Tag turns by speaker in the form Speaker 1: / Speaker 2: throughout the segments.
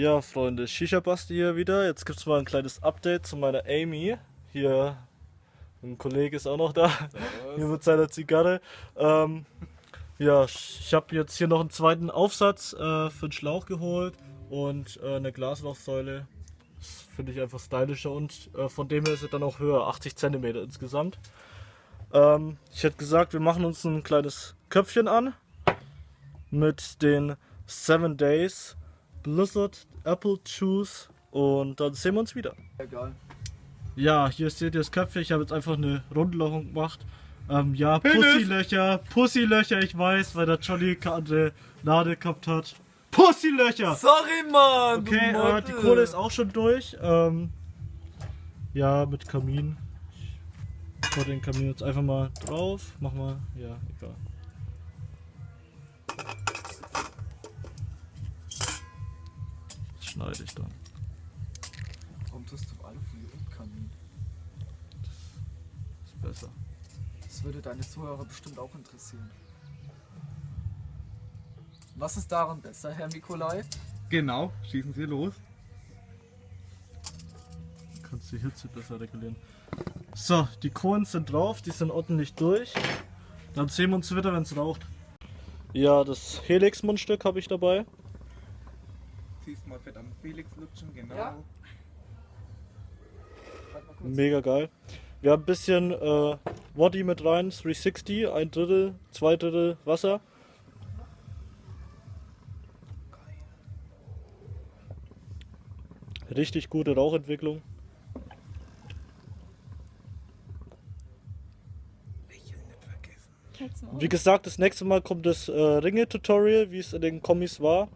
Speaker 1: Ja, Freunde, Shisha Basti hier wieder. Jetzt gibt es mal ein kleines Update zu meiner Amy. Hier, ein Kollege ist auch noch da.
Speaker 2: Servus.
Speaker 1: Hier mit seiner Zigarre. Ja, ich habe jetzt hier noch einen zweiten Aufsatz für den Schlauch geholt und eine Glasrauchsäule. Das finde ich einfach stylischer und von dem her ist es dann auch höher, 80 cm insgesamt. Ich hätte gesagt, wir machen uns ein kleines Köpfchen an mit den 7 Days Blizzard Apple Juice und dann sehen wir uns wieder.
Speaker 2: Egal.
Speaker 1: Ja, hier seht ihr das Köpfchen. Ich habe jetzt einfach eine Rundlochung gemacht. Ja, Pussylöcher, ich weiß, weil der Johnny keine andere Lade gehabt hat. Pussylöcher!
Speaker 2: Sorry, Mann!
Speaker 1: Okay, die Kohle ist auch schon durch. Ja, mit Kamin. Ich hau den Kamin jetzt einfach mal drauf. Mach mal, ja, egal. Das schneide ich dann.
Speaker 2: Warum tust du Alufolie und Kamin?
Speaker 1: Ist besser.
Speaker 2: Das würde deine Zuhörer bestimmt auch interessieren. Was ist daran besser, Herr Nikolai?
Speaker 3: Genau, schießen Sie los.
Speaker 1: Kannst die Hitze besser regulieren. So, die Kohlen sind drauf, die sind ordentlich durch. Dann sehen wir uns wieder, wenn es raucht. Ja, das Helix-Mundstück habe ich dabei.
Speaker 3: Siehst mal fett am Felix lutschen, genau.
Speaker 2: Ja. Warte mal kurz.
Speaker 1: Mega geil. Wir haben ein bisschen Woddy mit rein, 360, 1/3, 2/3 Wasser. Richtig gute Rauchentwicklung. Wie gesagt, das nächste Mal kommt das Ringe-Tutorial, wie es in den Kommis war.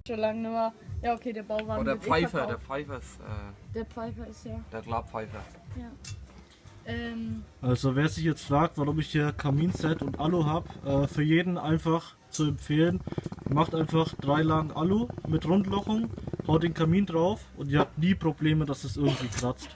Speaker 4: Schon lange nicht mehr. Ja, okay, der Bauwagen.
Speaker 2: Oh, der
Speaker 4: wird
Speaker 2: Pfeifer, der
Speaker 4: verkauft.
Speaker 2: Pfeifer ist,
Speaker 4: Der Pfeifer ist ja.
Speaker 2: der Glabpfeifer.
Speaker 4: Ja.
Speaker 1: Also wer sich jetzt fragt, warum ich hier Kaminset und Alu habe, für jeden einfach zu empfehlen. Macht einfach 3 Lagen Alu mit Rundlochung, haut den Kamin drauf und ihr habt nie Probleme, dass es irgendwie kratzt.